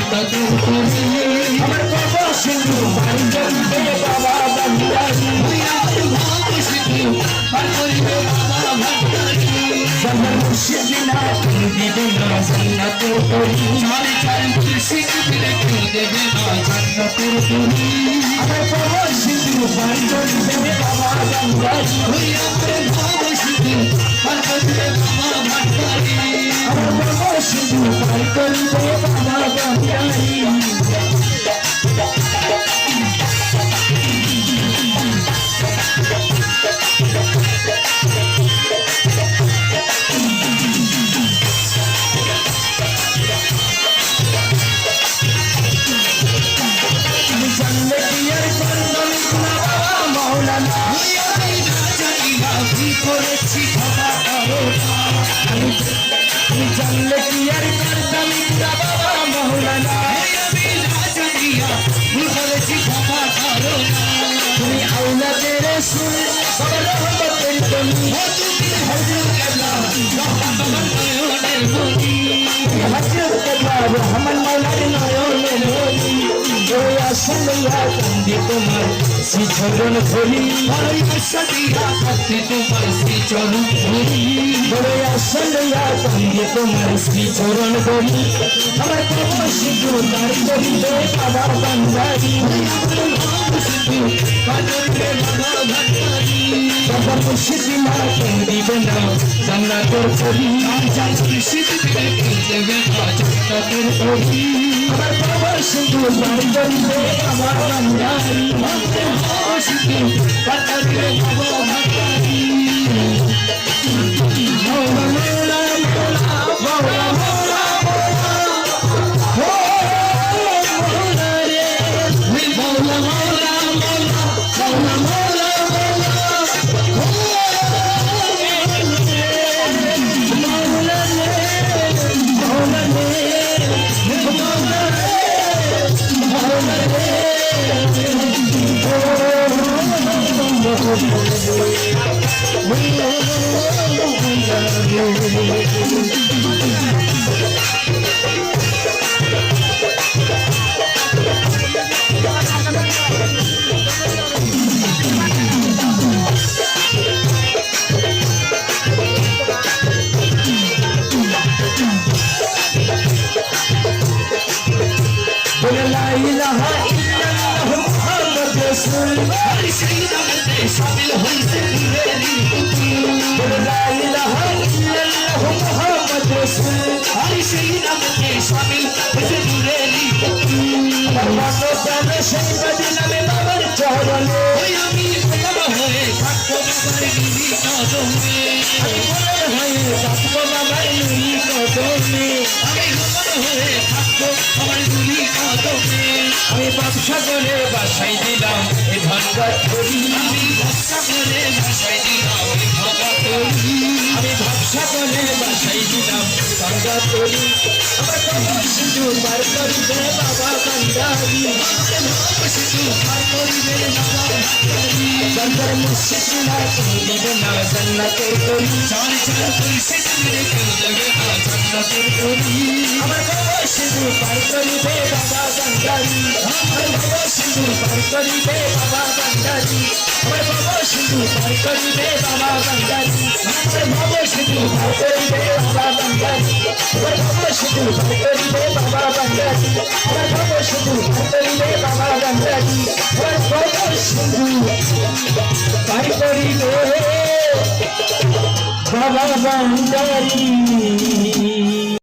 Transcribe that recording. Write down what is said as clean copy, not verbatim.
চিন্তা করি আমার বাবা সিন্ধু পার করিবে বাবা ভান্ডারি ভাব সিন্ধু পার করিবে বাবা ভান্ডারি আমার মুর্শিদ না তুমি দিবে না জান্নাতের তরি চারি চারি মুর্শিদ দিলে কেউ দেবে না জান্নাতের তরি আমার বাবা সিন্ধু পার করিবে বাবা ভান্ডারি আমার ভাব সিন্ধু পার করিবে বাবা ভান্ডারি আমার বাবা সিন্ধু পার করিবে বাবা ভান্ডারি করেছি ক্ষমা করো আমি জানলে কি আর করতাম বাবা মৌলানা আমি না জানিয়া ভুল করেছি ক্ষমা করো তুমি আওলাদের রাসূল বাবা রহমতের গনি তুমি হযরত আল্লাহ রহমান নয়নের মনি হযরত আল্লাহ রহমান মাওলার নয়নের মনি ওই আসলিয়া কান্দি তোমার শ্রী চরণ ধরি ওই আসলিয়া কান্দি তোমার শ্রী চরণ ধরি ওই আসলিয়া কান্দি তোমার শ্রী চরণ ধরি আমার বাবা সিন্ধু তার করিবে বাবা ভান্ডারি সিন্ধু তার করিবে বাবা ভান্ডারি বাবা মুর্শিদ না কান্দিবে না জান্নাতের তরি যাই মুর্শিদ দিলে কেউ দেবে না জান্নাতের তরি আমার বাবা সিন্ধু তার করিবে বাবা ভান্ডারি বাবা সিন্ধু তার করিবে বাবা ভান্ডারি মৌলা মৌলা মৌলা মৌলা لا إله إلا الله محمد رسول هر شيء نمتے شامل ہوئی سے میری لا إله إلا الله محمد رسول ہر شيء نمتے شامل ہوئی سے میری بابا پران شہی مدینہ میں بابر چہرنے ہوئی امی غلام ہوئے تھکو بابر نوری قدم میں امی غلام ہوئے تھکو بابر نوری قدم میں امی غلام ہوئے تھکو بابر نوری قدم میں আমি ব্যবসা করে বাসায় দিলাম এ ধনগা করি আমি ব্যবসা করে বাসায় দিলাম এ ধনগা করি আমি ব্যবসা করে বাসায় দিলাম ধনগা করি আমার বাবা সিন্ধু পার করিবে বাবা ভান্ডারি বাবা সিন্ধু পার করিবে বাবা ভান্ডারি দরবার মুর্শিদ না দিবে না জান্নাতের তরি চার চার মুর্শিদ দিলে কেউ দেবে না জান্নাতের তরি আমার বাবা সিন্ধু পার করিবে বাবা ভান্ডারি আমার বাবা সিন্ধু পার করিবে বাবা ভান্ডারি আমার বাবা সিন্ধু পার করিবে বাবা ভান্ডারি আমার বাবা সিন্ধু পার করিবে বাবা ভান্ডারি আমার বাবা সিন্ধু পার করিবে বাবা ভান্ডারি আমার বাবা সিন্ধু পার করিবে বাবা ভান্ডারি আমার বাবা সিন্ধু পার করিবে বাবা ভান্ডারি।